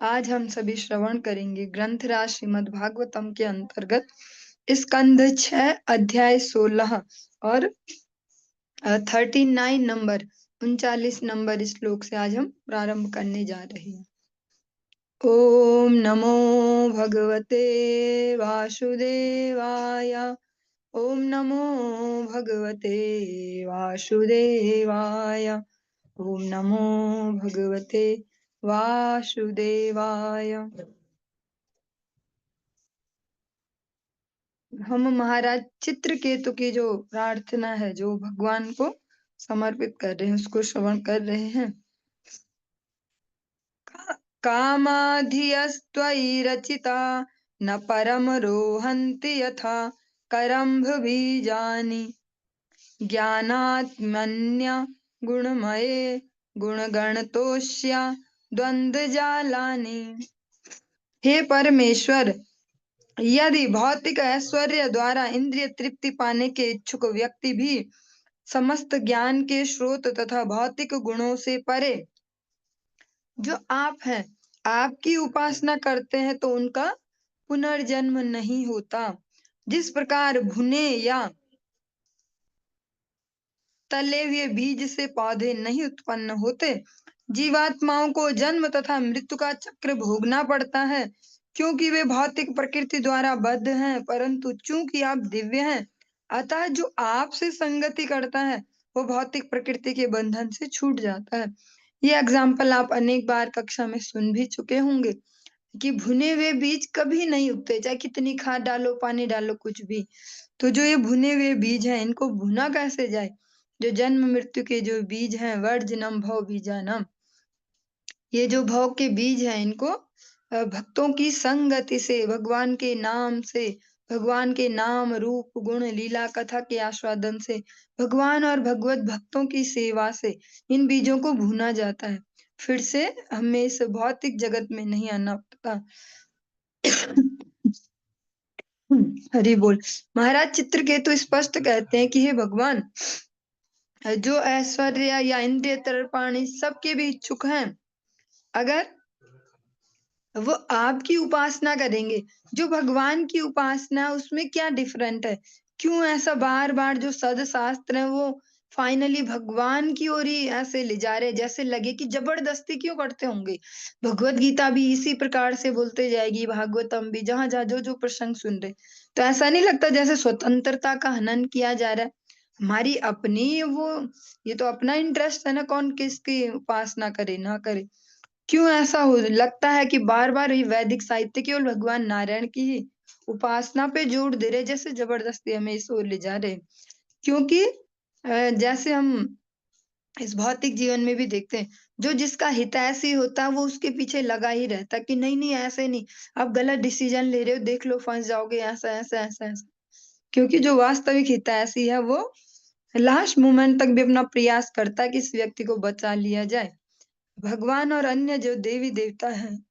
आज हम सभी श्रवण करेंगे ग्रंथराज श्रीमद् भागवतम के अंतर्गत स्कंध 6 अध्याय 16 और 39 नंबर 39 नंबर श्लोक से आज हम प्रारंभ करने जा रहे हैं। ओम नमो भगवते वासुदेवाय। ओम नमो भगवते वासुदेवाय। ओम नमो भगवते वासुदेवाय। हम महाराज चित्रकेतु की जो प्रार्थना है जो भगवान को समर्पित कर रहे हैं उसको श्रवण कर रहे हैं। कामाधियस्त्वयि रचिता न परम रोहन्ति यथा करम्भ बीजानि ज्ञानात्मन्य गुणमये गुणगणतोष्या द्वन्द्वजालानि। हे परमेश्वर, यदि भौतिक ऐश्वर्य द्वारा इंद्रिय तृप्ति पाने के इच्छुक व्यक्ति भी समस्त ज्ञान के स्रोत तथा भौतिक गुणों से परे जो आप हैं आपकी उपासना करते हैं तो उनका पुनर्जन्म नहीं होता। जिस प्रकार भुने या तले हुए बीज से पौधे नहीं उत्पन्न होते, जीवात्माओं को जन्म तथा मृत्यु का चक्र भोगना पड़ता है क्योंकि वे भौतिक प्रकृति द्वारा बद्ध हैं, परंतु चूंकि आप दिव्य हैं अतः जो आपसे संगति करता है वो भौतिक प्रकृति के बंधन से छूट जाता है। ये एग्जाम्पल आप अनेक बार कक्षा में सुन भी चुके होंगे कि भुने हुए बीज कभी नहीं उगते, चाहे कितनी खाद डालो पानी डालो कुछ भी। तो जो ये भुने हुए बीज हैं इनको भुना कैसे जाए? जो जन्म मृत्यु के जो बीज हैं, वर्जनम भव बीजानम, ये जो भव के बीज हैं इनको भक्तों की संगति से, भगवान के नाम से, भगवान के नाम रूप गुण लीला कथा के आस्वादन से, भगवान और भगवत भक्तों की सेवा से इन बीजों को भुना जाता है। फिर से हमें इस भौतिक जगत में नहीं आना पड़ता। हरि बोल। महाराज चित्रकेतु स्पष्ट कहते हैं कि हे भगवान, जो ऐश्वर्य या इंद्रिय तर्पण सबके भी इच्छुक हैं, अगर वो आपकी उपासना करेंगे, जो भगवान की उपासना है उसमें क्या डिफरेंट है? क्यों ऐसा बार बार जो सद शास्त्र है वो फाइनली भगवान की ओर ही ऐसे ले जा रहे, जैसे लगे कि जबरदस्ती क्यों करते होंगे। भगवत गीता भी इसी प्रकार से बोलते जाएगी, भागवतम भी, जहां जहां जो जो प्रसंग सुन रहे, तो ऐसा नहीं लगता जैसे स्वतंत्रता का हनन किया जा रहा है। हमारी अपनी वो, ये तो अपना इंटरेस्ट है ना, कौन किसकी उपासना करे ना करे। क्यों ऐसा हो लगता है कि बार बार ये वैदिक साहित्य केवल भगवान नारायण की ही उपासना पे जोर दे रहे, जैसे जबरदस्ती हमें इस ओर ले जा रहे। क्योंकि जैसे हम इस भौतिक जीवन में भी देखते हैं, जो जिसका हितैषी होता है वो उसके पीछे लगा ही रहता है कि नहीं नहीं ऐसे नहीं, आप गलत डिसीजन ले रहे हो, देख लो फंस जाओगे, ऐसा ऐसा ऐसा ऐसा। क्योंकि जो वास्तविक हितैषी है वो लास्ट मोमेंट तक भी अपना प्रयास करता है कि इस व्यक्ति को बचा लिया जाए। भगवान और अन्य जो देवी देवता हैं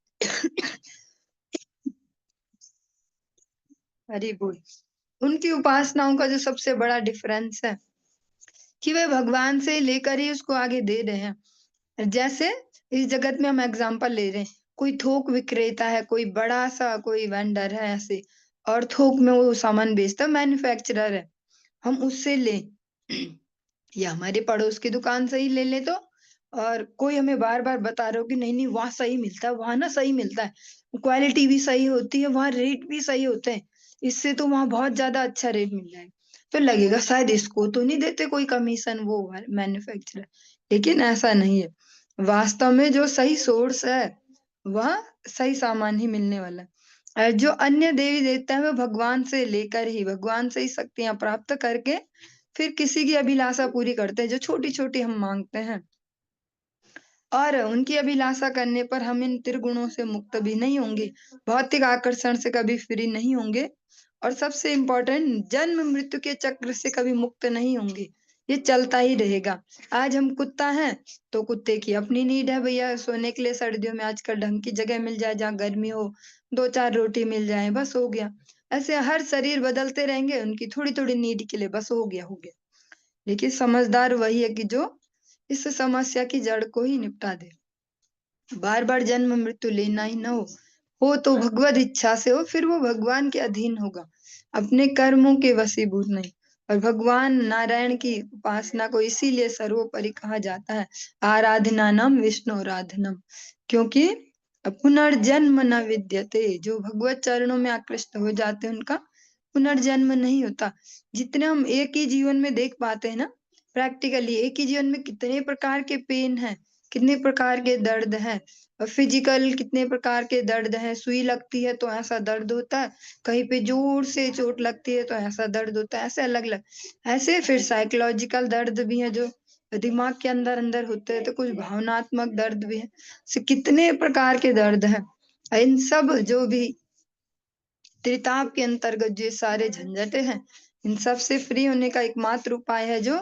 हरि बोल, उनकी उपासनाओं का जो सबसे बड़ा डिफरेंस है कि वे भगवान से लेकर ही उसको आगे दे रहे हैं। जैसे इस जगत में हम एग्जांपल ले रहे हैं, कोई थोक विक्रेता है, कोई बड़ा सा कोई वेंडर है ऐसे, और थोक में वो सामान बेचता है, मैन्युफैक्चरर है, हम उससे ले या हमारे पड़ोस की दुकान से ही ले ले, तो और कोई हमें बार बार बता रहे हो कि नहीं नहीं वहां सही मिलता है, वहां ना सही मिलता है, क्वालिटी भी सही होती है, वहां रेट भी सही होते हैं, इससे तो वहां बहुत ज्यादा अच्छा रेट मिल जाएगा, तो लगेगा शायद इसको तो नहीं देते कोई कमीशन वो मैन्युफैक्चरर। लेकिन ऐसा नहीं है, वास्तव में जो सही सोर्स है वह सही सामान ही मिलने वाला है। जो अन्य देवी देवता है वो भगवान से लेकर ही, भगवान से ही शक्तियां प्राप्त करके फिर किसी की अभिलाषा पूरी करते हैं जो छोटी छोटी हम मांगते हैं, और उनकी अभिलाषा करने पर हम इन त्रिगुणों से मुक्त भी नहीं होंगे, भौतिक आकर्षण से कभी फ्री नहीं होंगे, और सबसे इम्पोर्टेंट जन्म मृत्यु के चक्र से कभी मुक्त नहीं होंगे। ये चलता ही रहेगा। आज हम कुत्ता हैं तो कुत्ते की अपनी नीड है भैया, सोने के लिए सर्दियों में आजकल ढंग की जगह मिल जाए, जहाँ गर्मी हो दो चार रोटी मिल जाए बस हो गया। ऐसे हर शरीर बदलते रहेंगे, उनकी थोड़ी थोड़ी नीड के लिए बस हो गया हो गया। लेकिन समझदार वही है कि जो इस समस्या की जड़ को ही निपटा दे। बार बार जन्म मृत्यु लेना ही ना हो तो भगवत इच्छा से हो, फिर वो भगवान के अधीन होगा, अपने कर्मों के वशीभूत नहीं। और भगवान नारायण की उपासना को इसीलिए सर्वोपरि कहा जाता है, आराधना नाम विष्णु आराधनम, क्योंकि पुनर्जन्म न विद्यते। जो भगवत चरणों में आकृष्ट हो जाते हैं उनका पुनर्जन्म नहीं होता। जितने हम एक ही जीवन में देख पाते हैं ना, प्रैक्टिकली एक ही जीवन में कितने प्रकार के पेन हैं, कितने प्रकार के दर्द हैं, और फिजिकल कितने प्रकार के दर्द हैं। सुई लगती है तो ऐसा दर्द होता है, कहीं पे जोर से चोट लगती है तो ऐसा दर्द होता है, ऐसे अलग अलग। ऐसे फिर साइकोलॉजिकल दर्द भी है जो दिमाग के अंदर अंदर होते हैं, तो कुछ भावनात्मक दर्द भी है, से कितने प्रकार के दर्द हैं। इन सब जो भी त्रिताप के अंतर्गत जो सारे झंझटे हैं, इन सब से फ्री होने का एकमात्र उपाय है जो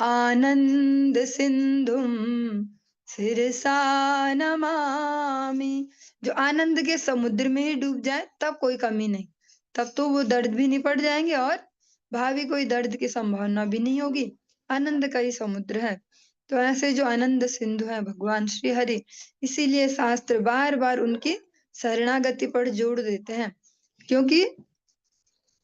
आनंद सिंधुम सिरसा नमामि। जो आनंद के समुद्र में ही डूब जाए तब कोई कमी नहीं, तब तो वो दर्द भी निपट जाएंगे और भावी कोई दर्द की संभावना भी नहीं होगी, आनंद का ही समुद्र है। तो ऐसे जो आनंद सिंधु है भगवान श्री हरि, इसीलिए शास्त्र बार बार उनकी शरणागति पर जोड़ देते हैं, क्योंकि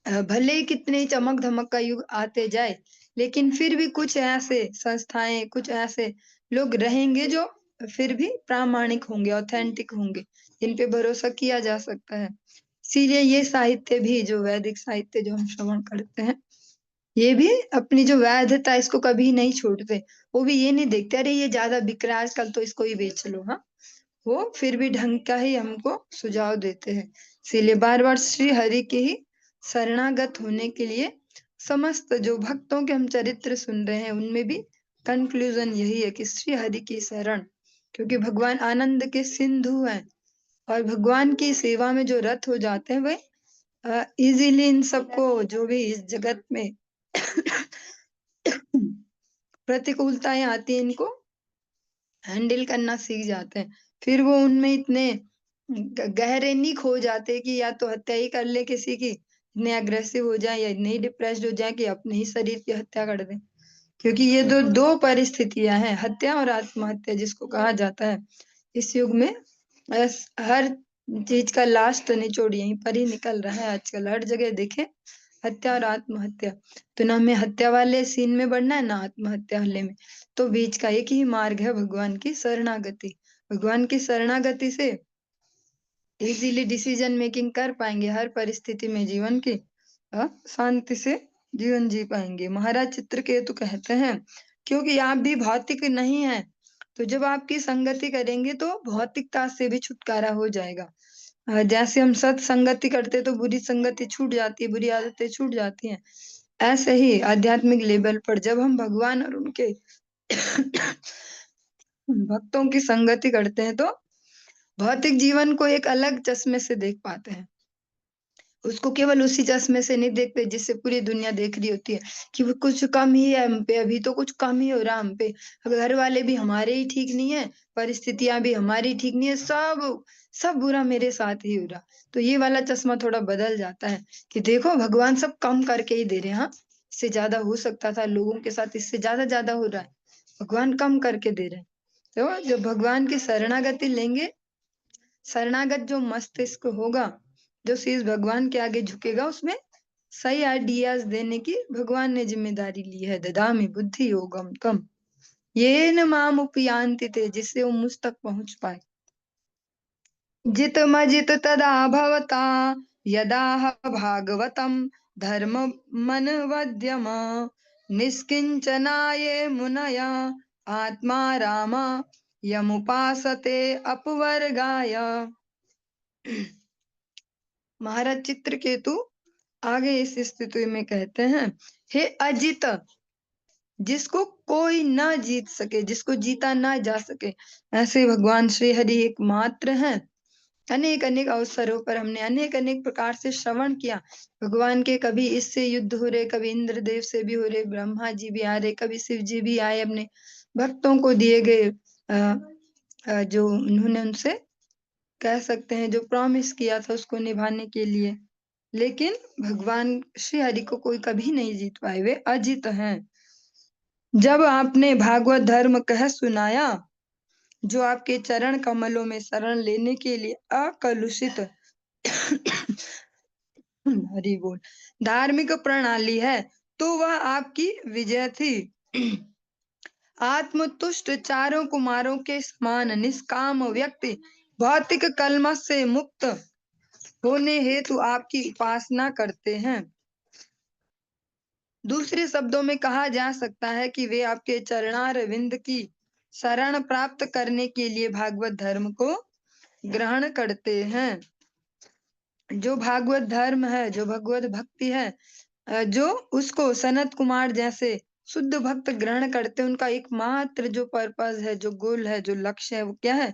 भले ही कितने चमक धमक का युग आते जाए, लेकिन फिर भी कुछ ऐसे संस्थाएं, कुछ ऐसे लोग रहेंगे जो फिर भी प्रामाणिक होंगे, ऑथेंटिक होंगे, जिन पे भरोसा किया जा सकता है। इसीलिए ये साहित्य भी, जो वैदिक साहित्य जो हम श्रवण करते हैं, ये भी अपनी जो वैधता इसको कभी नहीं छोड़ते। वो भी ये नहीं देखते अरे ये ज्यादा बिक रहा है आजकल तो इसको ही बेच लो। हाँ, वो फिर भी ढंग का ही हमको सुझाव देते हैं। इसीलिए बार बार श्री हरि के ही शरणागत होने के लिए समस्त जो भक्तों के हम चरित्र सुन रहे हैं उनमें भी कंक्लूजन यही है कि श्री हरि की शरण, क्योंकि भगवान आनंद के सिंधु हैं, और भगवान की सेवा में जो रत हो जाते हैं वह इजीली इन सबको, जो भी इस जगत में प्रतिकूलताएं आती हैं, इनको हैंडल करना सीख जाते हैं। फिर वो उनमें इतने गहरे नहीं खो जाते कि या तो हत्या ही कर ले किसी की, इतने अग्रेसिव हो जाए, या इतने डिप्रेस्ड हो जाए कि अपने ही शरीर की हत्या कर दें। क्योंकि ये दो परिस्थितियां हैं, हत्या और आत्महत्या जिसको कहा जाता है। इस युग में हर चीज का लास्ट निचोड़ यहीं पर ही निकल रहा है आजकल, हर जगह देखे हत्या और आत्महत्या। तो ना हमें हत्या वाले सीन में बढ़ना है, ना आत्महत्या वाले में। तो बीच का एक ही मार्ग है, भगवान की शरणागति। भगवान की शरणागति से इजीली डिसीजन मेकिंग कर पाएंगे हर परिस्थिति में जीवन की, शांति से जीवन जी पाएंगे। महाराज चित्रकेतु कहते हैं क्योंकि आप भी भौतिक नहीं है, तो जब आपकी संगति करेंगे तो भौतिकता से भी छुटकारा हो जाएगा। जैसे हम सत्संगति करते तो बुरी संगति छूट जाती है, बुरी आदतें छूट जाती हैं। ऐसे ही आध्यात्मिक लेवल पर जब हम भगवान और उनके भक्तों की संगति करते हैं तो भौतिक जीवन को एक अलग चश्मे से देख पाते हैं। उसको केवल उसी चश्मे से नहीं देखते जिससे पूरी दुनिया देख रही होती है कि वो कुछ कम ही है हम पे, अभी तो कुछ कम ही हो रहा हम पे, घर वाले भी हमारे ही ठीक नहीं है, परिस्थितियां भी हमारी ठीक नहीं है, सब सब बुरा मेरे साथ ही हो रहा। तो ये वाला चश्मा थोड़ा बदल जाता है कि देखो भगवान सब कम करके ही दे रहे हैं। हाँ, इससे ज्यादा हो सकता था लोगों के साथ, इससे ज्यादा ज्यादा हो रहा है, भगवान कम करके दे रहे हैं। तो जब भगवान की शरणागति लेंगे, शरणागत जो मस्तिष्क होगा, जो शीश भगवान के आगे झुकेगा, उसमें सही आइडियाज देने की भगवान ने जिम्मेदारी ली है। ददामि बुद्धि योगम तम ये न माम उपयांति थे, जिससे वो मुझ तक पहुंच पाए। जित मजित तदा भवता यदा भागवतम धर्म मन वद्यम निष्किंचनाये मुनया आत्मा रामा यमुपासते अपवर्गाय। महाराज चित्रकेतु आगे इस स्थिति में कहते हैं, हे अजित, जिसको कोई ना जीत सके, जिसको जीता ना जा सके, ऐसे भगवान श्री हरि एकमात्र हैं। अनेक अनेक अवसरों पर हमने अनेक अनेक प्रकार से श्रवण किया भगवान के, कभी इससे युद्ध हो रहे, कभी इंद्रदेव से भी हो रहे, ब्रह्मा जी भी आ रहे, कभी शिव जी भी आए अपने भक्तों को दिए गए जो उन्होंने उनसे कह सकते हैं जो प्रॉमिस किया था उसको निभाने के लिए। लेकिन भगवान श्री हरि को कोई कभी नहीं जीत पाए, वे अजित हैं। जब आपने भागवत धर्म कह सुनाया, जो आपके चरण कमलों में शरण लेने के लिए अकलुषित हरि बोल धार्मिक प्रणाली है, तो वह आपकी विजय थी। आत्मतुष्ट चारों कुमारों के समान निष्काम व्यक्ति भौतिक कलमश से मुक्त होने हेतु आपकी उपासना करते हैं। दूसरे शब्दों में कहा जा सकता है कि वे आपके चरणारविंद की शरण प्राप्त करने के लिए भागवत धर्म को ग्रहण करते हैं। जो भागवत धर्म है, जो भगवत भक्ति है, जो उसको सनत कुमार जैसे शुद्ध भक्त ग्रहण करते हैं, उनका एकमात्र जो पर्पस है, जो गोल है, जो लक्ष्य है, वो क्या है?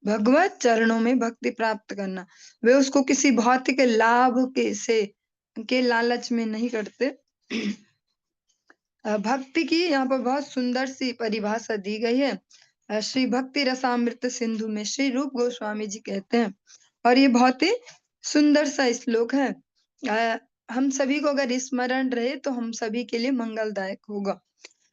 भगवत चरणों में भक्ति प्राप्त करना। वे उसको किसी भौतिक लाभ के लालच में नहीं करते। भक्ति की यहाँ पर बहुत सुंदर सी परिभाषा दी गई है। श्री भक्ति रसामृत सिंधु में श्री रूप गोस्वामी जी कहते हैं, और ये बहुत ही सुंदर सा श्लोक है। हम सभी को अगर स्मरण रहे तो हम सभी के लिए मंगलदायक होगा।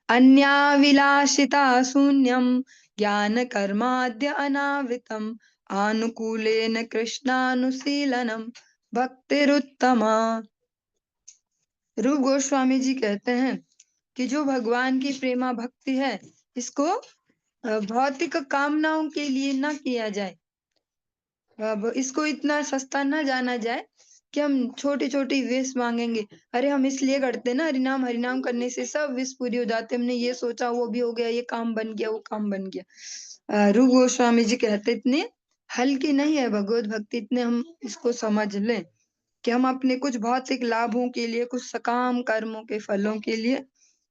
अन्याविलासिता शून्यम ज्ञान कर्माद्य अनावृतम आनुकूलेन कृष्णानुशीलनम भक्तिरुत्तमा। रूप गोस्वामी जी कहते हैं कि जो भगवान की प्रेमा भक्ति है, इसको भौतिक कामनाओं के लिए ना किया जाए। अब इसको इतना सस्ता ना जाना जाए कि हम छोटी छोटी विश मांगेंगे। अरे हम इसलिए करते ना, हरिनाम हरिनाम करने से सब विश पूरी हो जाते, हमने ये सोचा वो भी हो गया, ये काम बन गया, वो काम बन गया। रूप गोस्वामी जी कहते इतने हल्की नहीं है भगवत भक्ति, इतने हम इसको समझ लें कि हम अपने कुछ भौतिक लाभों के लिए, कुछ सकाम कर्मों के फलों के लिए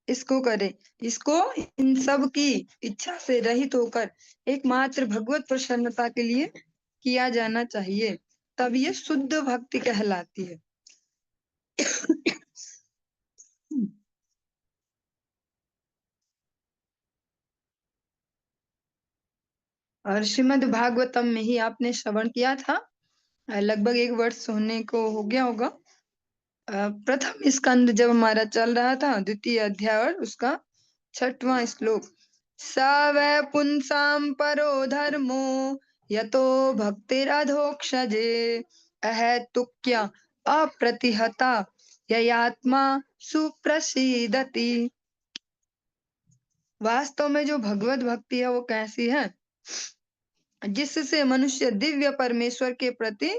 इसको करें। इसको इन सब की इच्छा से रहित होकर एकमात्र भगवत प्रसन्नता के लिए किया जाना चाहिए, तब ये शुद्ध भक्ति कहलाती है। और श्रीमद् भागवतम में ही आपने श्रवण किया था, लगभग 1 वर्ष होने को हो गया होगा। प्रथम स्कंद जब हमारा चल रहा था, द्वितीय अध्याय और उसका 6वां श्लोक। स वै पुंसाम परो धर्मो यतो भक्तिरधोक्षजे अहेतुक्या अप्रतिहता ययात्मा सुप्रसीदति। वास्तव में जो भगवत भक्ति है वो कैसी है? जिससे मनुष्य दिव्य परमेश्वर के प्रति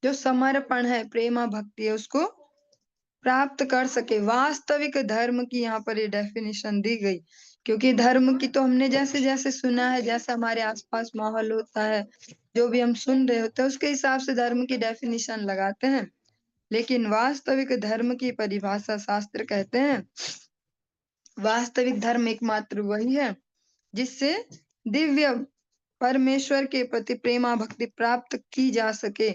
जो समर्पण है, प्रेमा भक्ति है, उसको प्राप्त कर सके। वास्तविक धर्म की यहाँ पर ये डेफिनेशन दी गई, क्योंकि धर्म की तो हमने जैसे जैसे सुना है, जैसे हमारे आसपास माहौल होता है, जो भी हम सुन रहे होते हैं, उसके हिसाब से धर्म की डेफिनेशन लगाते हैं। लेकिन वास्तविक धर्म की परिभाषा शास्त्र कहते हैं, वास्तविक धर्म एकमात्र वही है जिससे दिव्य परमेश्वर के प्रति प्रेमा भक्ति प्राप्त की जा सके।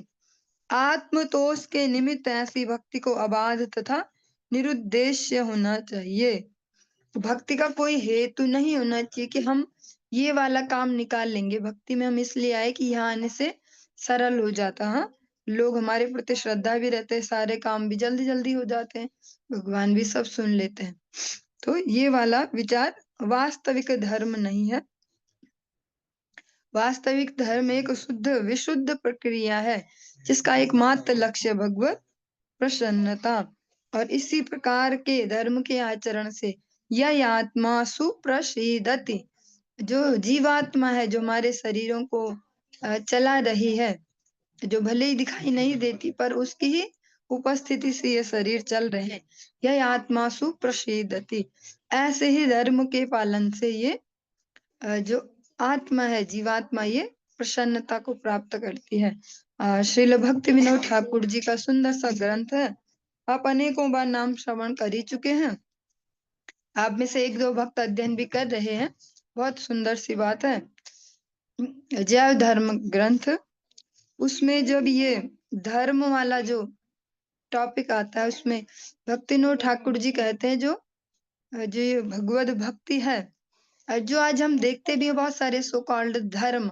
आत्मतोष के निमित्त ऐसी भक्ति को अबाध तथा निरुद्देश्य होना चाहिए। भक्ति का कोई हेतु नहीं होना चाहिए कि हम ये वाला काम निकाल लेंगे। भक्ति में हम इसलिए आए कि यहाँ आने से सरल हो जाता। हाँ, लोग हमारे प्रति श्रद्धा भी रहते हैं, सारे काम भी जल्दी जल्दी हो जाते हैं, भगवान भी सब सुन लेते हैं। तो ये वाला विचार वास्तविक धर्म नहीं है। वास्तविक धर्म एक शुद्ध विशुद्ध प्रक्रिया है जिसका एकमात्र लक्ष्य भगवत प्रसन्नता। और इसी प्रकार के धर्म के आचरण से यह आत्मा सुप्रसीदति, जो जीवात्मा है, जो हमारे शरीरों को चला रही है, जो भले ही दिखाई नहीं देती पर उसकी ही उपस्थिति से ये शरीर चल रहे हैं, यह आत्मा सुप्रसीदति। ऐसे ही धर्म के पालन से ये जो आत्मा है, जीवात्मा, ये प्रसन्नता को प्राप्त करती है। श्रील भक्ति विनोद ठाकुर जी का सुंदर सा ग्रंथ है, आप अनेकों बार नाम श्रवण कर ही चुके हैं। आप में से 1-2 भक्त अध्ययन भी कर रहे हैं, बहुत सुंदर सी बात है। जैव धर्म ग्रंथ, उसमें जब ये धर्म वाला जो टॉपिक आता है, उसमें भक्तिनोद ठाकुर जी कहते हैं जो ये भगवत भक्ति है, जो आज हम देखते भी हैं बहुत सारे सो कॉल्ड धर्म,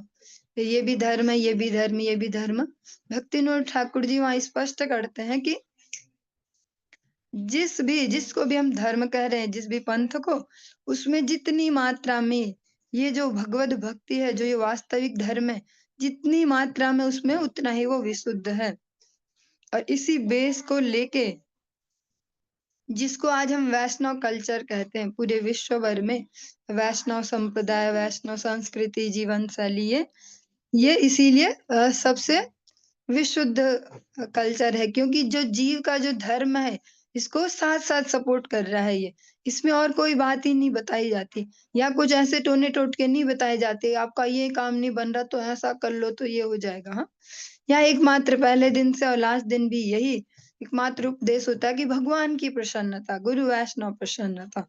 ये भी धर्म है, ये भी धर्म, ये भी धर्म। भक्तिनोद ठाकुर जी वहां स्पष्ट करते हैं कि जिसको भी हम धर्म कह रहे हैं, जिस भी पंथ को, उसमें जितनी मात्रा में ये जो भगवत भक्ति है, जो ये वास्तविक धर्म है, जितनी मात्रा में उसमें उतना ही वो विशुद्ध है। और इसी बेस को लेके जिसको आज हम वैष्णव कल्चर कहते हैं, पूरे विश्व भर में वैष्णव संप्रदाय, वैष्णव संस्कृति, जीवन शैली, ये इसीलिए सबसे विशुद्ध कल्चर है, क्योंकि जो जीव का जो धर्म है, इसको साथ साथ सपोर्ट कर रहा है ये। इसमें और कोई बात ही नहीं बताई जाती, या कुछ ऐसे टोने टोटके नहीं बताए जाते, आपका ये काम नहीं बन रहा तो ऐसा कर लो तो ये हो जाएगा। हाँ, या एकमात्र पहले दिन से और लास्ट दिन भी यही एकमात्र उपदेश होता है कि भगवान की प्रसन्नता, गुरु वैष्णव प्रसन्नता।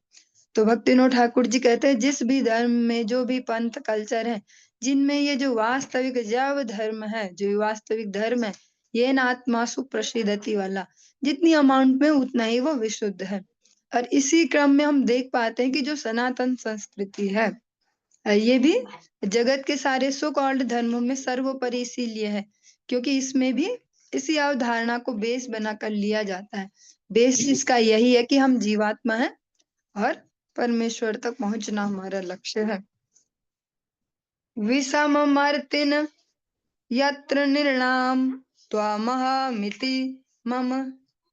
तो भक्तिनोद ठाकुर जी कहते हैं, जिस भी धर्म में जो भी पंथ कल्चर है, जिनमें ये जो वास्तविक जैव धर्म है, जो वास्तविक धर्म है, ये न आत्मासु प्रसिद्धति वाला, जितनी अमाउंट में उतना ही वो विशुद्ध है। और इसी क्रम में हम देख पाते हैं कि जो सनातन संस्कृति है, ये भी जगत के सारे सो कॉल्ड धर्मों में सर्वोपरि इसीलिए है, क्योंकि इसमें भी इसी अवधारणा को बेस बनाकर लिया जाता है। बेस इसका यही है कि हम जीवात्मा है और परमेश्वर तक पहुंचना हमारा लक्ष्य है। विषममर्तिन यत्र निर्णाम त्वामहमिति मम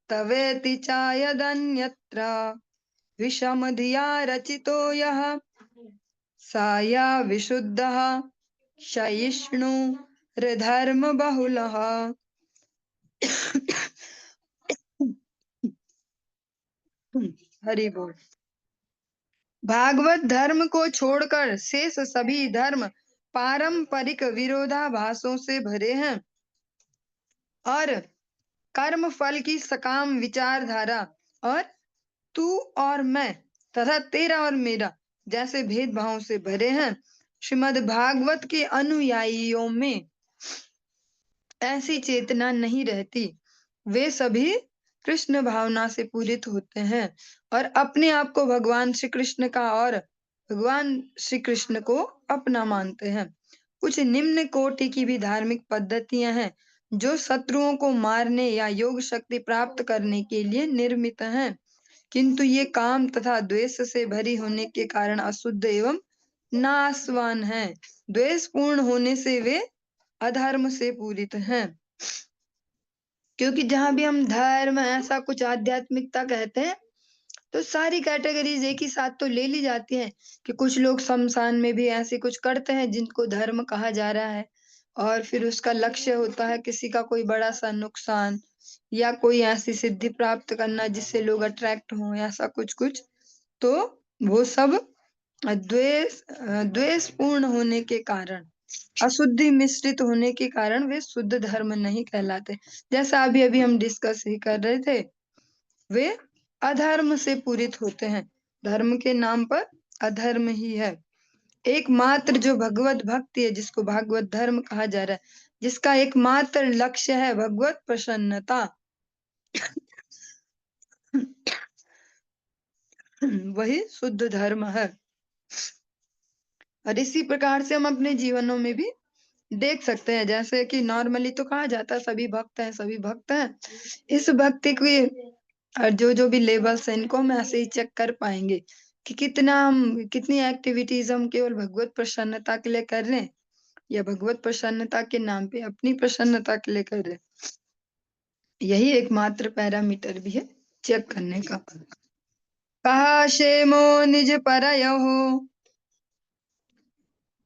तवेति चायदन्यत्र विषम धिया रचितो यः साया विशुद्धः क्षयिष्णु धर्म बहुलः। हरि बोल। भागवत धर्म को छोड़कर शेष सभी धर्म पारंपरिक विरोधाभासों से भरे हैं और कर्म फल की सकाम विचारधारा और तू और मैं तथा तेरा और मेरा जैसे भेदभावों से भरे हैं। श्रीमद् भागवत के अनुयायियों में ऐसी चेतना नहीं रहती। वे सभी कृष्ण भावना से पूरित होते हैं और अपने आप को भगवान श्री कृष्ण का और भगवान श्री कृष्ण को अपना मानते हैं। कुछ निम्न कोटि की भी धार्मिक पद्धतियां हैं जो शत्रुओं को मारने या योग शक्ति प्राप्त करने के लिए निर्मित हैं, किंतु ये काम तथा द्वेष से भरी होने के कारण अशुद्ध एवं नाशवान हैं। द्वेष पूर्ण होने से वे अधर्म से पूरित हैं। क्योंकि जहां भी हम धर्म ऐसा कुछ आध्यात्मिकता कहते हैं, तो सारी कैटेगरीज एक ही साथ तो ले ली जाती हैं कि कुछ लोग शमशान में भी ऐसे कुछ करते हैं जिनको धर्म कहा जा रहा है, और फिर उसका लक्ष्य होता है किसी का कोई बड़ा सा नुकसान या कोई ऐसी सिद्धि प्राप्त करना जिससे लोग अट्रैक्ट हों, ऐसा कुछ कुछ। तो वो सब द्वेष पूर्ण होने के कारण, अशुद्धि मिश्रित होने के कारण वे शुद्ध धर्म नहीं कहलाते। जैसा अभी अभी हम डिस्कस ही कर रहे थे, वे अधर्म से पूरित होते हैं। धर्म के नाम पर अधर्म ही है। एकमात्र जो भगवत भक्ति है, जिसको भागवत धर्म कहा जा रहा है, जिसका एकमात्र लक्ष्य है भगवत प्रसन्नता, वही शुद्ध धर्म है। और इसी प्रकार से हम अपने जीवनों में भी देख सकते हैं, जैसे कि नॉर्मली तो कहा जाता है सभी भक्त हैं, सभी भक्त हैं। इस भक्ति की और जो जो भी लेबल्स हैं, इनको हम ऐसे ही चेक कर पाएंगे कि कितनी एक्टिविटीज हम केवल भगवत प्रसन्नता के लिए कर रहे हैं या भगवत प्रसन्नता के नाम पे अपनी प्रसन्नता के लिए कर रहे हैं। यही एकमात्र पैरामीटर भी है चेक करने का। कहा शेमो निज परयो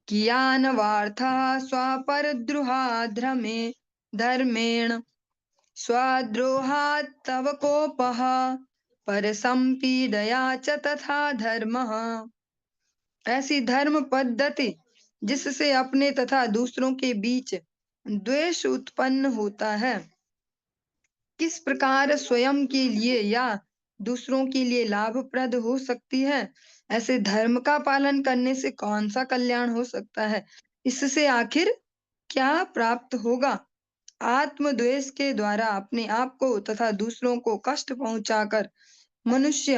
कियान वार्था स्वापरद्रुहाद्रमे धर्मेण स्वाद्रोहात् तव कोपः परसंपीडया च तथा धर्मः। ऐसी धर्म पद्धति जिससे अपने तथा दूसरों के बीच द्वेष उत्पन्न होता है, किस प्रकार स्वयं के लिए या दूसरों के लिए लाभप्रद हो सकती है। ऐसे धर्म का पालन करने से कौन सा कल्याण हो सकता है, इससे आखिर क्या प्राप्त होगा। आत्मद्वेष के द्वारा अपने आप को तथा दूसरों को कष्ट पहुंचाकर मनुष्य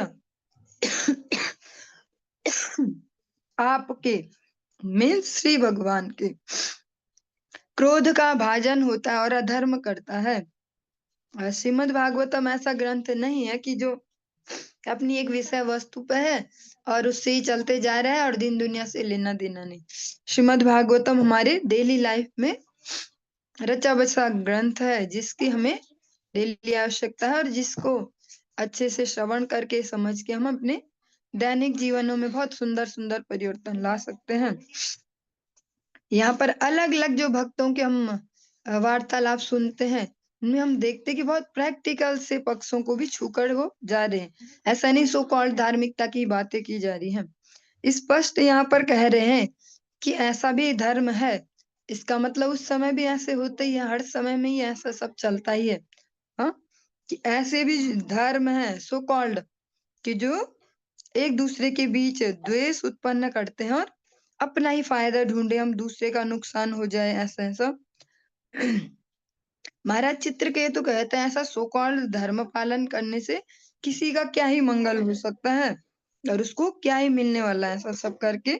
आपके मीन्स श्री भगवान के क्रोध का भाजन होता है और अधर्म करता है। श्रीमद् भागवतम ऐसा ग्रंथ नहीं है कि जो अपनी एक विषय वस्तु पे है और उससे ही चलते जा रहा है और दिन दुनिया से लेना देना नहीं। श्रीमद् भागवतम हमारे डेली लाइफ में रचा बसा ग्रंथ है, जिसकी हमें डेली आवश्यकता है और जिसको अच्छे से श्रवण करके समझ के हम अपने दैनिक जीवनों में बहुत सुंदर सुंदर परिवर्तन ला सकते हैं। यहाँ पर अलग अलग जो भक्तों के हम वार्तालाप सुनते हैं, उनमें हम देखते हैं कि बहुत प्रैक्टिकल से पक्षों को भी छूकर वो जा रहे हैं। ऐसा नहीं सो कॉल्ड धार्मिकता की बातें की जा रही हैं। स्पष्ट यहाँ पर कह रहे हैं कि ऐसा भी धर्म है। इसका मतलब उस समय भी ऐसे होते ही है, हर समय में ही ऐसा सब चलता ही है। हाँ, कि ऐसे भी धर्म है सो कॉल्ड कि जो एक दूसरे के बीच द्वेष उत्पन्न करते हैं और अपना ही फायदा ढूंढे, हम दूसरे का नुकसान हो जाए, ऐसा ऐसा। महाराज चित्रकेतु कहते हैं ऐसा सो कॉल्ड धर्म पालन करने से किसी का क्या ही मंगल हो सकता है और उसको क्या ही मिलने वाला है ऐसा सब करके।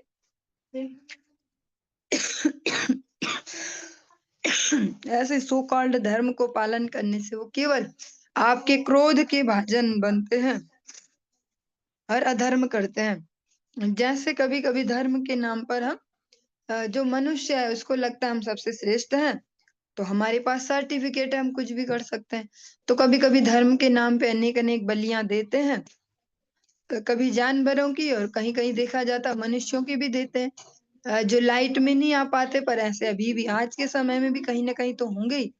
ऐसे सो कॉल्ड धर्म को पालन करने से वो केवल आपके क्रोध के भाजन बनते हैं और अधर्म करते हैं। जैसे कभी कभी धर्म के नाम पर हम जो मनुष्य है उसको लगता है हम सबसे श्रेष्ठ हैं, तो हमारे पास सर्टिफिकेट है, हम कुछ भी कर सकते हैं। तो कभी कभी धर्म के नाम पे अनेक अनेक बलियां देते हैं, कभी जानवरों की और कहीं कहीं देखा जाता मनुष्यों की भी देते हैं, जो लाइट में नहीं आ पाते, पर ऐसे अभी भी आज के समय में भी कहीं ना कहीं तो होंगे ही।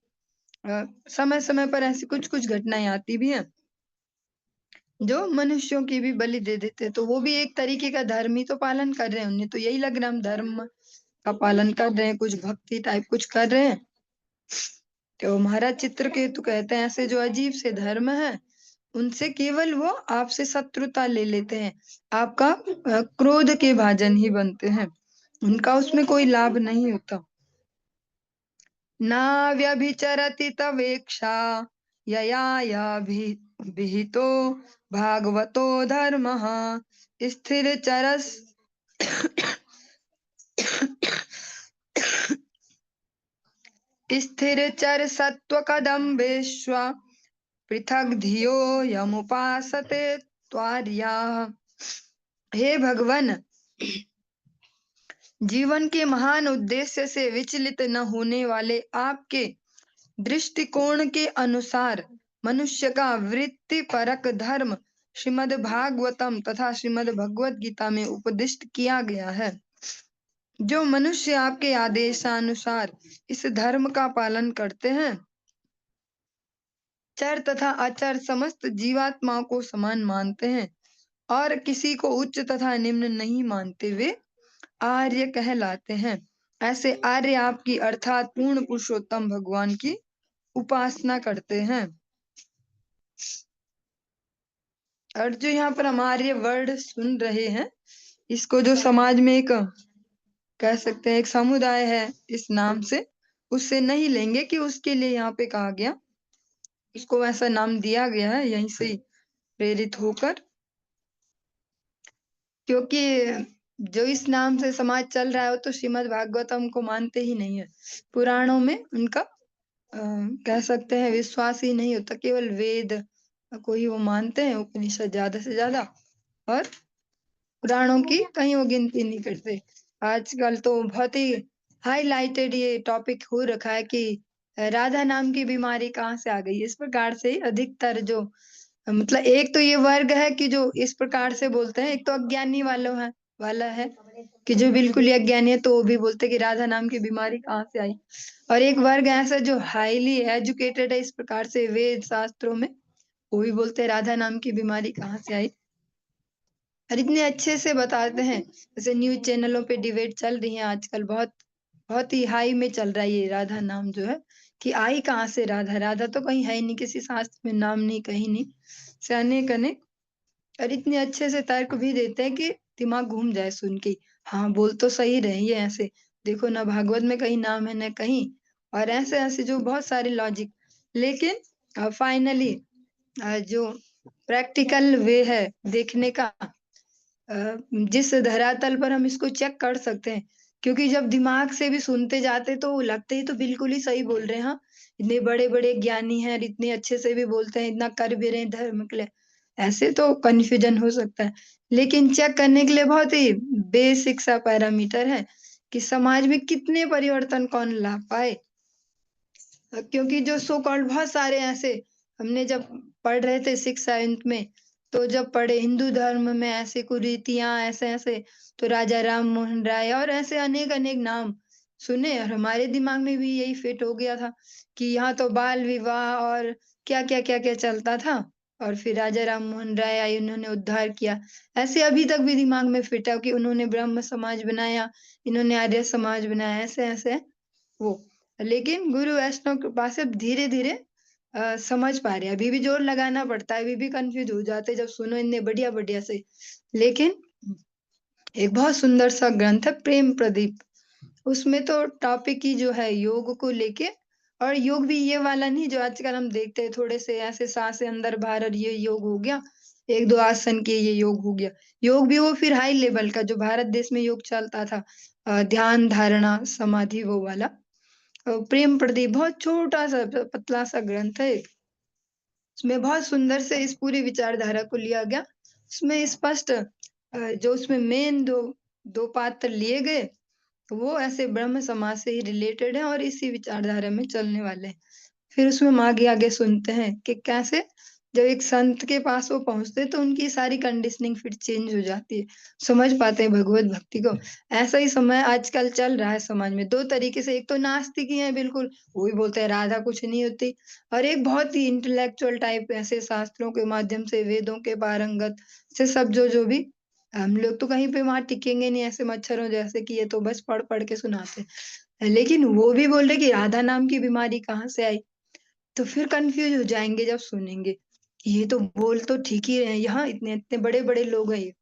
समय समय पर ऐसी कुछ कुछ घटनाएं आती भी हैं जो मनुष्यों की भी बलि दे देते हैं, तो वो भी एक तरीके का धर्म ही तो पालन कर रहे हैं। उन्हें तो यही लग रहा है हम धर्म का पालन कर रहे हैं, कुछ भक्ति टाइप कुछ कर रहे हैं। तो महाराज चित्रकेतु कहते हैं ऐसे जो अजीब से धर्म है उनसे केवल वो आपसे शत्रुता ले लेते हैं, आपका क्रोध के भाजन ही बनते हैं, उनका उसमें कोई लाभ नहीं होता। ना व्यभिचरति तवेक्षा विहितो भागवतो धर्मः स्थिर चरस स्थिर चर सत्व कदम्बेश्व पृथक धियो यमुपासते त्वार्या। हे भगवान, जीवन के महान उद्देश्य से विचलित न होने वाले आपके दृष्टिकोण के अनुसार मनुष्य का वृत्ति परक धर्म श्रीमद् भागवतम तथा श्रीमद् भगवत गीता में उपदिष्ट किया गया है। जो मनुष्य आपके आदेशानुसार इस धर्म का पालन करते हैं, चर तथा अचर समस्त जीवात्माओं को समान मानते हैं और किसी को उच्च तथा निम्न नहीं मानते, वे आर्य कहलाते हैं। ऐसे आर्य आपकी अर्थात पूर्ण पुरुषोत्तम भगवान की उपासना करते हैं। और जो यहाँ पर हमारे वर्ड सुन रहे हैं, इसको जो समाज में एक कह सकते हैं एक समुदाय है इस नाम से, उससे नहीं लेंगे कि उसके लिए यहाँ पे कहा गया, इसको ऐसा नाम दिया गया है यहीं से प्रेरित होकर, क्योंकि जो इस नाम से समाज चल रहा है वो तो श्रीमद् भागवतम को मानते ही नहीं है। पुराणों में उनका कह सकते हैं विश्वास ही नहीं होता, केवल वेद को ही वो मानते हैं, उपनिषद ज्यादा से ज्यादा, और पुराणों की कहीं वो गिनती नहीं करते। आजकल तो बहुत ही हाईलाइटेड ये टॉपिक हो रखा है कि राधा नाम की बीमारी कहाँ से आ गई। इस प्रकार से अधिकतर जो मतलब एक तो ये वर्ग है कि जो इस प्रकार से बोलते हैं, एक तो अज्ञानी वाला है कि जो बिल्कुल ही अज्ञानी है तो वो भी बोलते हैं कि राधा नाम की बीमारी कहाँ से आई, और एक वर्ग ऐसा जो हाईली एजुकेटेड है इस प्रकार से वेद शास्त्रों में, वो भी बोलते हैं राधा नाम की बीमारी कहाँ से आई। और इतने अच्छे से बताते हैं, जैसे न्यूज चैनलों पे डिबेट चल रही है आजकल, बहुत बहुत ही हाई में चल रहा है ये राधा नाम जो है, कि आई कहाँ से राधा, राधा तो कहीं है ही नहीं, किसी शास्त्र में नाम नहीं, कहीं नहीं, से अनेक अनेक। और इतने अच्छे से तर्क भी देते हैं कि दिमाग घूम जाए सुन के। हाँ, बोल तो सही रहे ये ऐसे, देखो ना भागवत में कहीं नाम है ना कहीं, और ऐसे ऐसे जो बहुत सारे लॉजिक। लेकिन फाइनली जो प्रैक्टिकल वे है देखने का, जिस धरातल पर हम इसको चेक कर सकते हैं, क्योंकि जब दिमाग से भी सुनते जाते तो लगते ही तो बिल्कुल ही सही बोल रहे हैं। हाँ, इतने बड़े बड़े ज्ञानी हैं और इतने अच्छे से भी बोलते हैं, इतना कर भी रहे हैं धर्म के लिए, ऐसे तो कन्फ्यूजन हो सकता है। लेकिन चेक करने के लिए बहुत ही बेसिक सा पैरामीटर है कि समाज में कितने परिवर्तन कौन ला पाए। क्योंकि जो सो कॉल्ड बहुत सारे ऐसे हमने जब पढ़ रहे थे 6th 7th में, तो जब पढ़े हिंदू धर्म में ऐसे कुरीतियां ऐसे ऐसे, तो राजा राम मोहन राय और ऐसे अनेक अनेक नाम सुने, और हमारे दिमाग में भी यही फिट हो गया था कि यहाँ तो बाल विवाह और क्या क्या चलता था। और फिर राजा राम मोहन राय आए, उन्होंने उद्धार किया। ऐसे अभी तक भी दिमाग में फिट है कि उन्होंने ब्रह्म समाज बनाया, इन्होंने आर्य समाज बनाया, ऐसे ऐसे वो। लेकिन गुरु वैष्णव कृपा से अब धीरे-धीरे समझ पा रहे हैं। अभी भी जोर लगाना पड़ता है, अभी भी कंफ्यूज हो जाते हैं जब सुनो इतने बढ़िया-बढ़िया से। लेकिन एक बहुत सुंदर सा ग्रंथ है प्रेम प्रदीप। उसमें तो टॉपिक ही जो है योग को लेके, और योग भी ये वाला नहीं जो आजकल हम देखते हैं थोड़े से ऐसे सांसें अंदर बाहर और ये योग हो गया, 1-2 आसन किए ये योग हो गया। योग भी वो फिर हाई लेवल का जो भारत देश में योग चलता था, ध्यान, धारणा, समाधि वो वाला। प्रेम प्रदीप बहुत छोटा सा पतला सा ग्रंथ है। उसमें बहुत सुंदर से इस पूरी विचारधारा को लिया गया। उसमें स्पष्ट जो उसमें मेन दो दो पात्र लिए गए, वो ऐसे ब्रह्म समाज से ही रिलेटेड है और इसी विचारधारा में चलने वाले हैं। फिर उसमें हम आगे आगे सुनते हैं कि कैसे जब एक संत के पास वो पहुंचते हैं तो उनकी सारी कंडीशनिंग फिर चेंज हो जाती है, समझ पाते हैं भगवत भक्ति को। ऐसा ही समय आजकल चल रहा है समाज में दो तरीके से। एक तो नास्तिक ही है बिल्कुल, वो भी बोलते हैं राधा कुछ नहीं होती, और एक बहुत ही इंटेलेक्चुअल टाइप ऐसे शास्त्रों के माध्यम से वेदों के पारंगत से सब जो भी, हम लोग तो कहीं पे वहां टिकेंगे नहीं ऐसे मच्छरों जैसे कि ये तो बस पढ़ पढ़ के सुनाते हैं। लेकिन वो भी बोल रहे कि राधा नाम की बीमारी कहाँ से आई। तो फिर कंफ्यूज हो जाएंगे जब सुनेंगे कि ये तो बोल तो ठीक ही रहे हैं, यहाँ इतने इतने बड़े बड़े लोग हैं ये।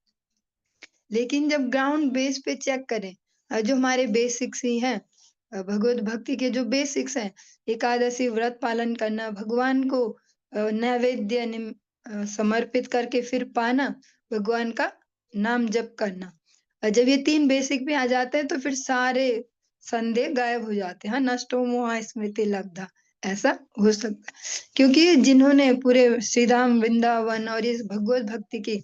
लेकिन जब ग्राउंड बेस पे चेक करें, जो हमारे बेसिक्स ही हैं, भगवत भक्ति के जो बेसिक्स हैं, एकादशी व्रत पालन करना, भगवान को नैवेद्य समर्पित करके फिर पाना, भगवान का नाम जप करना। जब ये 3 बेसिक पे आ जाते हैं तो फिर सारे संदेह गायब हो जाते हैं। हाँ, नष्टो मोह स्मृति लब्धा, ऐसा हो सकता है। क्योंकि जिन्होंने पूरे श्री धाम, वृंदावन और इस भगवत भक्ति की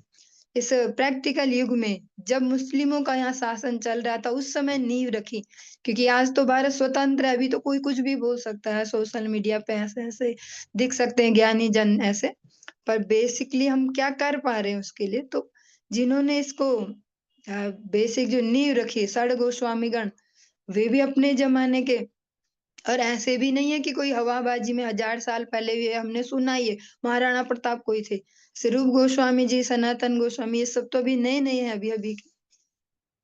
इस प्रैक्टिकल युग में जब मुस्लिमों का यहाँ शासन चल रहा था उस समय नींव रखी। क्योंकि आज तो भारत स्वतंत्र है, अभी तो कोई कुछ भी बोल सकता है, सोशल मीडिया पे ऐसे ऐसे दिख सकते हैं ज्ञानी जन ऐसे। पर बेसिकली हम क्या कर पा रहे हैं उसके लिए, तो जिन्होंने इसको बेसिक जो नींव रखी, षड गोस्वामीगण, वे भी अपने जमाने के, और ऐसे भी नहीं है कि कोई हवाबाजी में 1000 साल पहले भी है, हमने सुना ही है महाराणा प्रताप कोई थे। स्वरूप गोस्वामी जी, सनातन गोस्वामी, ये सब तो अभी नए नए हैं अभी अभी।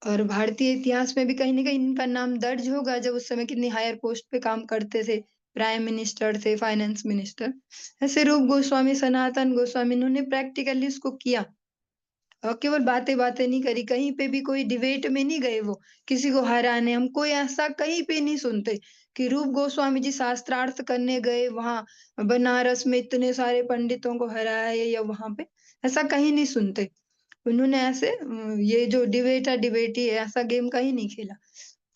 और भारतीय इतिहास में भी कहीं ना कहीं इनका नाम दर्ज होगा, जब उस समय कितनी हायर पोस्ट पे काम करते थे, प्राइम मिनिस्टर थे, फाइनेंस मिनिस्टर। ऐसे रूप गोस्वामी, सनातन गोस्वामी, इन्होंने प्रैक्टिकली उसको किया और केवल बातें बातें नहीं करी, कहीं पे भी कोई डिबेट में नहीं गए वो किसी को हराने। हम कोई ऐसा कहीं पे नहीं सुनते कि रूप गोस्वामी जी शास्त्रार्थ करने गए वहां बनारस में इतने सारे पंडितों को हराया या वहां पे, ऐसा कहीं नहीं सुनते। उन्होंने ऐसे ये जो डिबेट है डिबेट ही है, ऐसा गेम कहीं नहीं खेला,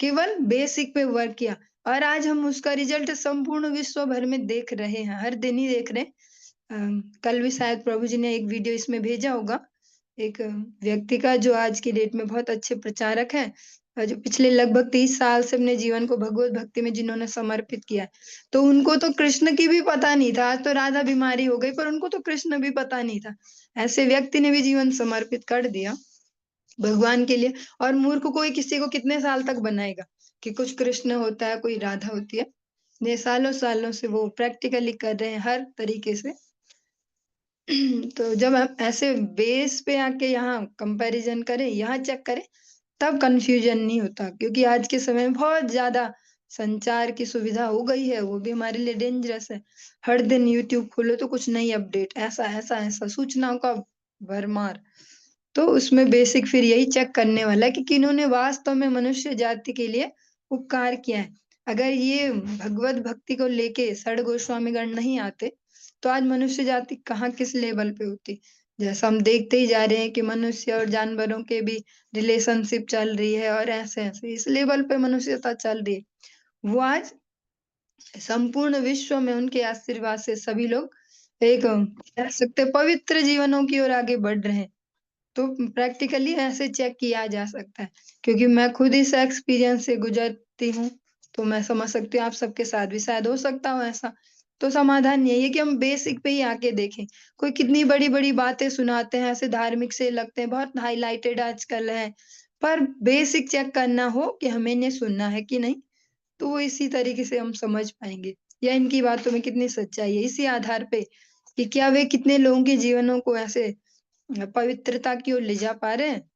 केवल बेसिक पे वर्क किया। और आज हम उसका रिजल्ट संपूर्ण विश्व भर में देख रहे हैं, हर दिन ही देख रहे हैं। कल भी शायद प्रभु जी ने एक वीडियो इसमें भेजा होगा, एक व्यक्ति का जो आज की डेट में बहुत अच्छे प्रचारक हैं, जो पिछले लगभग 30 साल से अपने जीवन को भगवत भक्ति में जिन्होंने समर्पित किया है। तो उनको तो कृष्ण की भी पता नहीं था, आज तो राधा बीमारी हो गई पर उनको तो कृष्ण भी पता नहीं था। ऐसे व्यक्ति ने भी जीवन समर्पित कर दिया भगवान के लिए। और मूर्ख कोई किसी को कितने साल तक बनाएगा कि कुछ कृष्ण होता है कोई राधा होती है। ये सालों सालों से वो प्रैक्टिकली कर रहे हैं हर तरीके से। तो जब हम ऐसे बेस पे आके यहाँ कंपैरिजन करें, यहाँ चेक करें, तब कंफ्यूजन नहीं होता। क्योंकि आज के समय में बहुत ज्यादा संचार की सुविधा हो गई है, वो भी हमारे लिए डेंजरस है। हर दिन यूट्यूब खोलो तो कुछ नई अपडेट, ऐसा ऐसा ऐसा सूचनाओं का भरमार। तो उसमें बेसिक फिर यही चेक करने वाला है कि किन्होंने वास्तव में मनुष्य जाति के लिए उपकार किया है। अगर ये भगवत भक्ति को लेके षड गोस्वामीगण नहीं आते तो आज मनुष्य जाति कहाँ किस लेवल पे होती। जैसा हम देखते ही जा रहे हैं कि मनुष्य और जानवरों के भी रिलेशनशिप चल रही है, और ऐसे ऐसे इस लेवल पे मनुष्यता चल रही है। वो आज संपूर्ण विश्व में उनके आशीर्वाद से सभी लोग एक कह सकते हैं पवित्र जीवनों की ओर आगे बढ़ रहे हैं। तो प्रैक्टिकली ऐसे चेक किया जा सकता है, क्योंकि मैं खुद इस एक्सपीरियंस से गुजरती हूँ, तो मैं समझ सकती हूँ आप सबके साथ भी शायद हो सकता हो ऐसा। तो समाधान यही है कि हम बेसिक पे ही आके देखें। कोई कितनी बड़ी-बड़ी बातें सुनाते हैं, ऐसे धार्मिक से लगते हैं, बहुत हाइलाइटेड आजकल है, पर बेसिक चेक करना हो कि हमें इन्हें सुनना है कि नहीं, तो वो इसी तरीके से हम समझ पाएँगे या इनकी बातों में कितनी सच्चाई है, इसी आधार पे कि क्या वे कितने लोगों के जीवनों को ऐसे पवित्रता की ओर ले जा पा रहे हैं।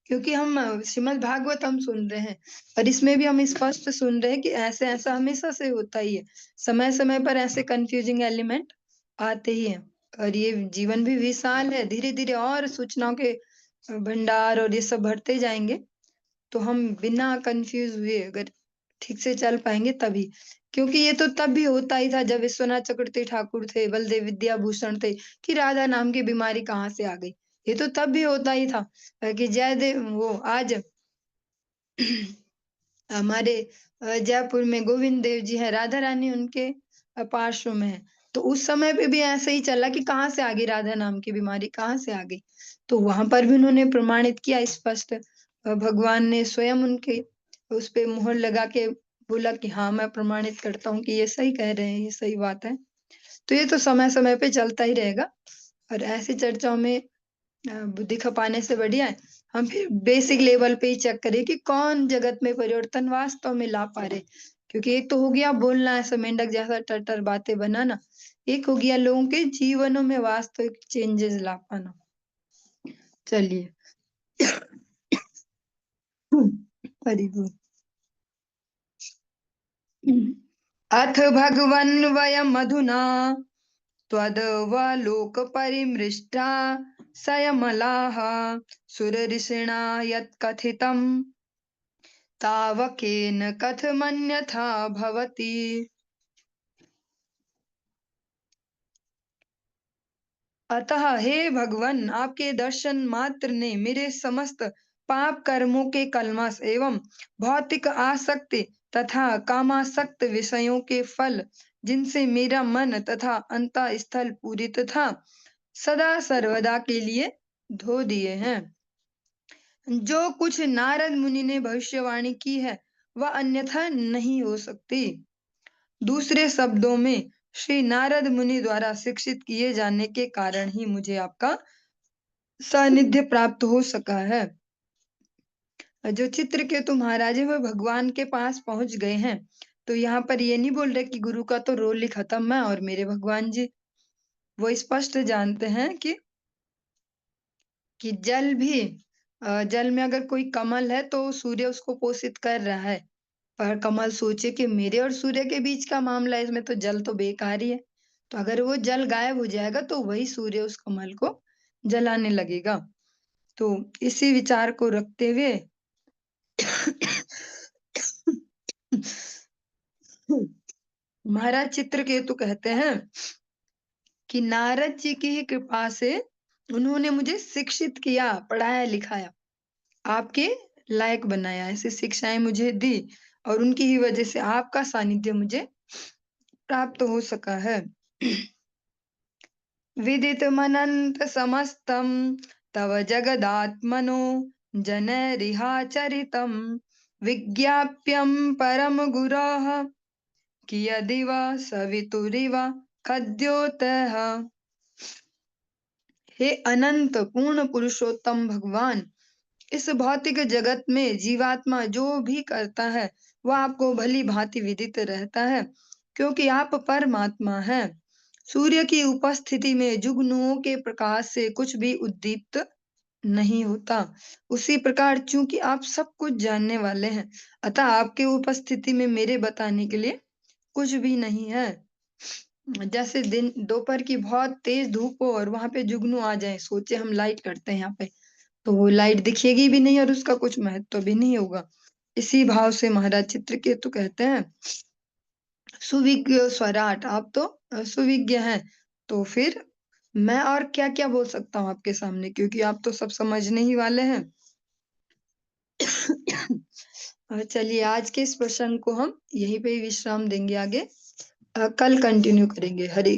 क्योंकि हम श्रीमद् भागवत हम सुन रहे हैं और इसमें भी हम स्पष्ट सुन रहे हैं कि ऐसा ऐसा से होता ही है। समय-समय पर ऐसे कन्फ्यूजिंग एलिमेंट आते ही हैं और ये जीवन भी विशाल है, धीरे-धीरे और सूचनाओं के भंडार और ये सब बढ़ते जाएँगे। तो हम बिना कन्फ्यूज़ हुए अगर ठीक से चल पाएँगे तभी। क्योंकि ये तो तब भी होता ही था जब विश्वनाथ चक्रवर्ती ठाकुर थे, बलदेव विद्याभूषण थे, कि राधा नाम की बीमारी कहाँ से आ गई। ये तो तब भी होता ही था कि जयदेव वो आज हमारे जयपुर में गोविंद देव जी हैं, राधा रानी उनके पार्श्व में है। तो उस समय पे भी ऐसे ही चला कि कहाँ से आ गई राधा नाम की बीमारी, कहाँ से आ गई? तो वहाँ पर भी उन्होंने प्रमाणित किया स्पष्ट भगवान ने स्वयं उनके उस पे मुहर लगा के बोला कि हाँ, मैं प्रमाणित करता हूँ कि ये सही कह रहे हैं, ये सही बात है। तो ये तो समय-समय पे चलता ही रहेगा और ऐसी चर्चाओं में बुद्धि खपाने से बढ़िया है हम फिर बेसिक लेवल पे ही चेक करें कि कौन जगत में परिवर्तन वास्तव में ला पा रहे। क्योंकि एक तो हो गया बोलना ऐसा मेंढक जैसा टर-टर बातें बनाना, एक हो गया लोगों के जीवनों में वास्तविक चेंजेस ला पाना। चलिए। हरि बोल। अथ भगवन् वयम् अधुना त्वदवलोकपरिमृष्टा सयमलाः सुरऋषिणा यत्कथितम् तावकेन कथमन्यथा भवति। अतः हे भगवन आपके दर्शन मात्र ने मेरे समस्त पाप कर्मों के कल्मष एवं भौतिक आसक्ति तथा कामासक्त विषयों के फल जिनसे मेरा मन तथा अंतःस्थल पूरी तथा सदा सर्वदा के लिए धो दिए हैं। जो कुछ नारद मुनि ने भविष्यवाणी की है वह अन्यथा नहीं हो सकती। दूसरे शब्दों में श्री नारद मुनि द्वारा शिक्षित किए जाने के कारण ही मुझे आपका सानिध्य प्राप्त हो सका है। जो चित्रकेतु महाराज है वह भगवान के पास पहुंच गए हैं। तो यहाँ पर ये नहीं बोल रहे कि गुरु का तो रोल ही खत्म है और मेरे भगवान जी वो स्पष्ट जानते हैं कि जल में अगर कोई कमल है तो सूर्य उसको पोषित कर रहा है। पर कमल सोचे कि मेरे और सूर्य के बीच का मामला है, इसमें तो जल तो बेकार ही है। तो अगर वो जल गायब हो जाएगा तो वही सूर्य उस कमल को जलाने लगेगा। तो इसी विचार को रखते हुए महाराज चित्रकेतु कहते हैं कि नारद जी की ही कृपा से उन्होंने मुझे शिक्षित किया, पढ़ाया, लिखाया, आपके लायक बनाया, ऐसी शिक्षाएं मुझे दी और उनकी ही वजह से आपका सानिध्य मुझे प्राप्त हो सका है। विदितमनंत समस्तं तव जगदात्मनो जनैरिहाचरितं विज्ञाप्यं परम गुरोः कियदिव सवितुरिव खद्योतः। हे अनंत पूर्ण पुरुषोत्तम भगवान, इस भौतिक जगत में जीवात्मा जो भी करता है वह आपको भली भांति विदित रहता है, क्योंकि आप परमात्मा हैं। सूर्य की उपस्थिति में जुगनुओं के प्रकाश से कुछ भी उद्दीप्त नहीं होता। उसी प्रकार चूंकि आप सब कुछ जानने वाले हैं, अतः आपके उपस्थिति में मेरे बताने के लिए कुछ भी नहीं है। जैसे दिन दोपहर की बहुत तेज धूप हो और वहां पे जुगनू आ जाए, सोचे हम लाइट करते हैं यहाँ पे, तो वो लाइट दिखेगी भी नहीं और उसका कुछ महत्व भी नहीं होगा। इसी भाव से महाराज चित्रकेतु कहते हैं सुविज्ञ स्वराट, आप तो सुविज्ञ हैं, तो फिर मैं और क्या-क्या बोल सकता हूँ आपके सामने, क्योंकि आप तो सब समझने ही वाले हैं। चलिए आज के इस प्रसंग को हम यहीं पे ही विश्राम देंगे आगे। कल कंटिन्यू करेंगे। हरे